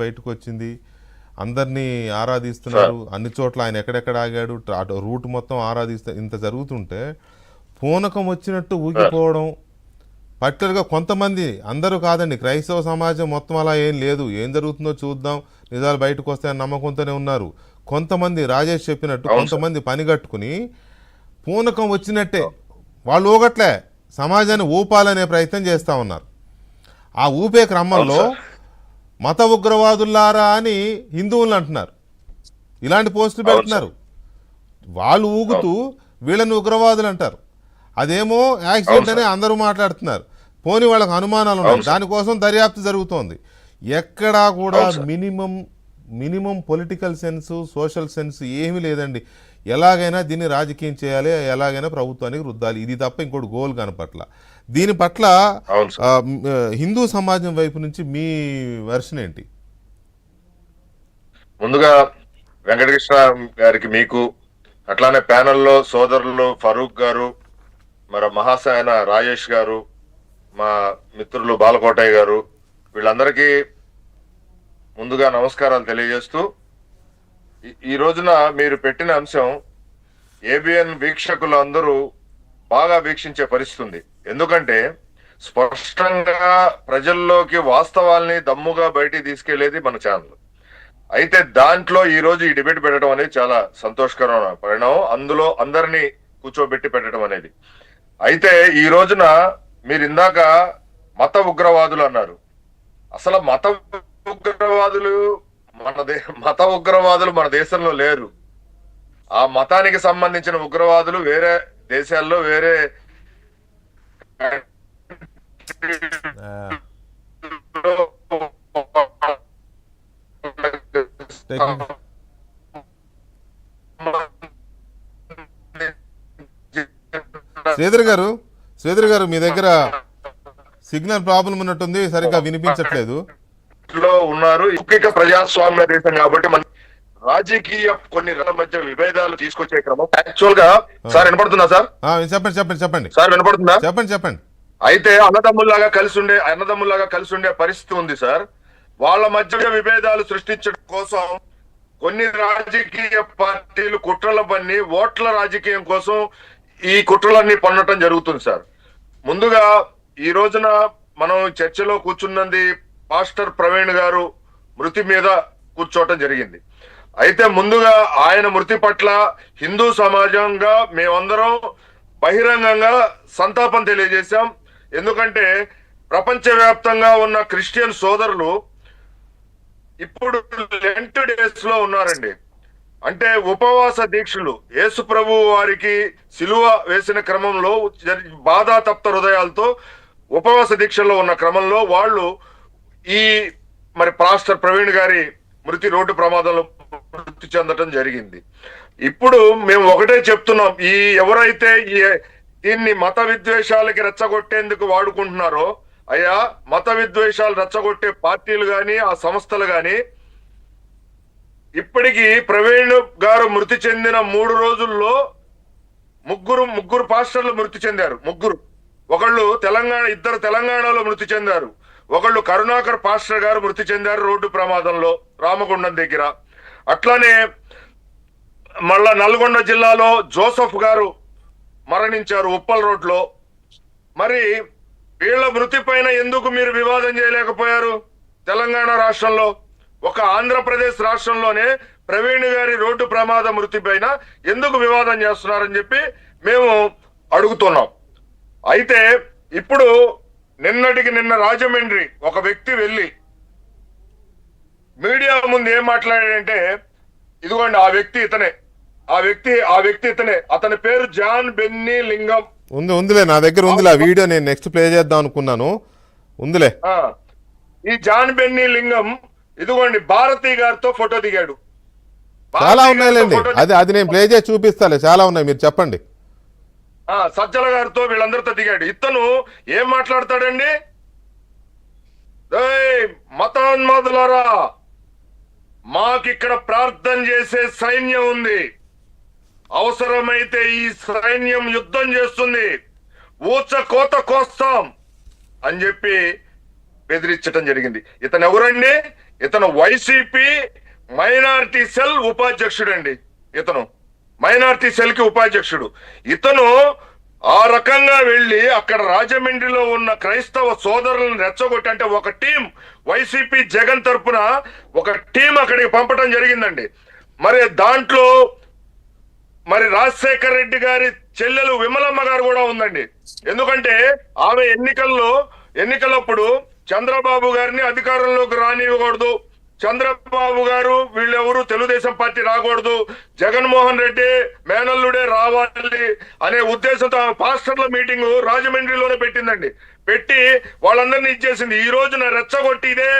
బయటకు వచ్చింది, అందరినీ ఆరాధిస్తున్నారు, అన్ని చోట్ల ఆయన ఎక్కడెక్కడ ఆగాడు, రూట్ మొత్తం ఆరాధిస్తే ఇంత జరుగుతుంటే పూనకం వచ్చినట్టు ఊగిపోవడం. పర్టికులర్గా కొంతమంది, అందరూ కాదండి, క్రైస్తవ సమాజం మొత్తం అలా ఏం లేదు, ఏం జరుగుతుందో చూద్దాం, నిజాలు బయటకు వస్తాయని నమ్మకంతోనే ఉన్నారు. కొంతమంది రాజేష్ చెప్పినట్టు కొంతమంది పనిగట్టుకుని పూనకం వచ్చినట్టే వాళ్ళు ఊగట్లే, సమాజాన్ని ఊపాలనే ప్రయత్నం చేస్తూ ఉన్నారు. ఆ ఊపే క్రమంలో మత ఉగ్రవాదులారా అని హిందువులను అంటున్నారు, ఇలాంటి పోస్టులు పెడుతున్నారు. వాళ్ళు ఊగుతూ వీళ్ళని ఉగ్రవాదులు అంటారు. అదేమో యాక్సిడెంట్ అని అందరూ మాట్లాడుతున్నారు. పోనీ వాళ్ళకి అనుమానాలు ఉన్నాయి, దానికోసం దర్యాప్తు జరుగుతోంది. ఎక్కడా కూడా minimum political sense, social sense ఏమీ లేదండి. ఎలాగైనా దీన్ని రాజకీయం చేయాలి, ఎలాగైనా ప్రభుత్వానికి రుద్దాలి, ఇది తప్ప ఇంకోటి గోల్ కనపట్ల. దీని పట్ల హిందూ సమాజం వైపు నుంచి మీ వెర్షన్ ఏంటి? ముందుగా వెంకటకృష్ణ గారికి, మీకు అట్లానే ప్యానెల్లో సోదరులు ఫరూక్ గారు, మరి మహాశాయన రాజేష్ గారు, మా మిత్రులు బాలకోటయ్య గారు, వీళ్ళందరికీ ముందుగా నమస్కారాలు తెలియజేస్తూ, ఈ రోజున మీరు పెట్టిన అంశం ఏబిఎన్ వీక్షకులు అందరూ బాగా వీక్షించే పరిస్థితి ఉంది. ఎందుకంటే స్పష్టంగా ప్రజల్లోకి వాస్తవాల్ని దమ్ముగా బయటికి తీసుకెళ్లేది మన ఛానల్. అయితే దాంట్లో ఈ రోజు ఈ డిబేట్ పెట్టడం అనేది చాలా సంతోషకరమైన పరిణామం, అందులో అందరినీ కూర్చోబెట్టి పెట్టడం అనేది. అయితే ఈ రోజున మీరు ఇందాక మత ఉగ్రవాదులు అన్నారు. అసలు మత ఉగ్రవాదులు మన దేశంలో లేరు. ఆ మతానికి సంబంధించిన ఉగ్రవాదులు వేరే దేశాల్లో, వేరే శ్రీధర్ గారు మీ దగ్గర సిగ్నల్ ప్రాబ్లం ఉన్నట్టుంది, సరిగ్గా వినిపించట్లేదు. ఉన్నారు. ఇంకొక ప్రజాస్వామ్య దేశం కాబట్టి మన రాజకీయ కొన్ని మధ్య విభేదాలు తీసుకొచ్చే క్రమం యాక్చువల్ గా. సార్ వినపడుతుందా? సార్ చెప్పండి. సార్ వినపడుతుందా? చెప్పండి. అయితే అన్నదమ్ముల్లాగా కలిసి ఉండే పరిస్థితి ఉంది సార్. వాళ్ళ మధ్య విభేదాలు సృష్టించడం కోసం కొన్ని రాజకీయ పార్టీలు కుట్రల పన్ని ఓట్ల రాజకీయం కోసం ఈ కుట్రలన్నీ పన్నటం జరుగుతుంది సార్. ముందుగా ఈ రోజున మనం చర్చలో కూర్చున్నది పాస్టర్ ప్రవీణ్ గారు మృతి మీద కూర్చోవటం జరిగింది. అయితే ముందుగా ఆయన మృతి పట్ల హిందూ సమాజంగా మేమందరం బహిరంగంగా సంతాపం తెలియజేశాం. ఎందుకంటే ప్రపంచవ్యాప్తంగా ఉన్న క్రిస్టియన్ సోదరులు ఇప్పుడు లెంట్ డేస్ లో ఉన్నారండి. అంటే ఉపవాస దీక్షలు, యేసు ప్రభు వారికి సిలువ వేసిన క్రమంలో బాధాతప్త హృదయాలతో ఉపవాస దీక్షల్లో ఉన్న క్రమంలో వాళ్ళు ఈ మరి పాస్టర్ ప్రవీణ్ గారి రోడ్డు ప్రమాదంలో మృతి చెందటం జరిగింది. ఇప్పుడు మేము ఒకటే చెప్తున్నాం, ఈ ఎవరైతే దీన్ని మత విద్వేషాలకి రెచ్చగొట్టేందుకు వాడుకుంటున్నారో, అయ్యా మత విద్వేషాలు రెచ్చగొట్టే పార్టీలు గాని ఆ సంస్థలు గాని ఇప్పటికీ ప్రవీణ్ గారు మృతి చెందిన 3 రోజుల్లో ముగ్గురు పాస్టర్లు మృతి చెందారు. ఒకళ్ళు ఇద్దరు తెలంగాణలో మృతి చెందారు. ఒకళ్ళు కరుణాకర్ పాస్టర్ గారు మృతి చెందారు రోడ్డు ప్రమాదంలో రామగుండం దగ్గర. అట్లానే మళ్ళా నల్గొండ జిల్లాలో జోసఫ్ గారు మరణించారు ఉప్పల్ రోడ్లో. మరి వీళ్ళ మృతి పైన ఎందుకు మీరు వివాదం చేయలేకపోయారు? తెలంగాణ రాష్ట్రంలో, ఒక ఆంధ్రప్రదేశ్ రాష్ట్రంలోనే ప్రవీణ్ గారి రోడ్డు ప్రమాద మృతి పైన ఎందుకు వివాదం చేస్తున్నారని చెప్పి మేము అడుగుతున్నాం. అయితే ఇప్పుడు నిన్న రాజమండ్రి ఒక వ్యక్తి వెళ్ళి మీడియా ముందు ఏం మాట్లాడాడంటే, ఇదిగోండి ఆ వ్యక్తి ఇతనే, అతని పేరు జాన్ బెన్నీ లింగం. ఉందిలే, నా దగ్గర ఉందిలే ఆ వీడియో, నేను నెక్స్ట్ ప్లే చేద్దాం అనుకున్నాను. ఉందిలే. ఈ జాన్ బెన్నీ లింగం ఇదిగోండి భారతి గారితో ఫోటో దిగాడు. చాలా ఉన్నాయిలేండి, అది నేను ప్లే చేసి చూపిస్తాలే, చాలా ఉన్నాయి, మీరు చెప్పండి. సజ్జల గారితో వీళ్ళందరితో దిగాడు. ఇతను ఏం మాట్లాడతాడండి, మతోన్మాదులారా మాకిక్కడ ప్రార్థన చేసే సైన్యం ఉంది, అవసరమైతే ఈ సైన్యం యుద్ధం చేస్తుంది, ఊచ కోత కోస్తాం అని చెప్పి బెదిరించటం జరిగింది. ఇతను ఎవరండి? ఇతను వైసీపీ మైనారిటీ సెల్ ఉపాధ్యక్షుడు అండి. ఇతను మైనారిటీ సెల్ కి ఉపాధ్యక్షుడు. ఇతను ఆ రకంగా వెళ్ళి అక్కడ రాజమండ్రిలో ఉన్న క్రైస్తవ సోదరులను రెచ్చగొట్టి, అంటే ఒక టీం వైసీపీ జగన్ తరపున ఒక టీం అక్కడికి పంపడం జరిగిందండి. మరి దాంట్లో మరి రాజశేఖర రెడ్డి గారి చెల్లెలు విమలమ్మ గారు కూడా ఉందండి. ఎందుకంటే ఆమె ఎన్నికలప్పుడు చంద్రబాబు గారిని అధికారంలోకి రానివ్వకూడదు, చంద్రబాబు గారు వీళ్ళెవరు తెలుగుదేశం పార్టీ రాకూడదు, జగన్మోహన్ రెడ్డి మేనల్లుడే రావాలి అనే ఉద్దేశంతో ఆమె పాస్టర్ల మీటింగ్ రాజమండ్రిలోనే పెట్టిందండి. పెట్టి వాళ్ళందరినీ ఇచ్చేసింది. ఈ రోజున రెచ్చగొట్టి ఇదే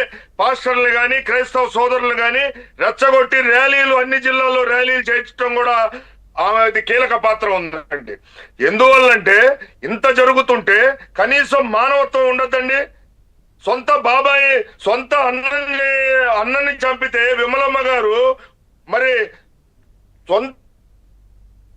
పాస్టర్లు గాని క్రైస్తవ సోదరులు గాని రెచ్చగొట్టి ర్యాలీలు, అన్ని జిల్లాల్లో ర్యాలీలు చేయించడం కూడా ఆమెది కీలక పాత్ర ఉందండి. ఎందువల్లంటే ఇంత జరుగుతుంటే కనీసం మానవత్వం ఉండదండి. సొంత బాబాయి, సొంత అన్నని చంపితే విమలమ్మ గారు మరి సొంత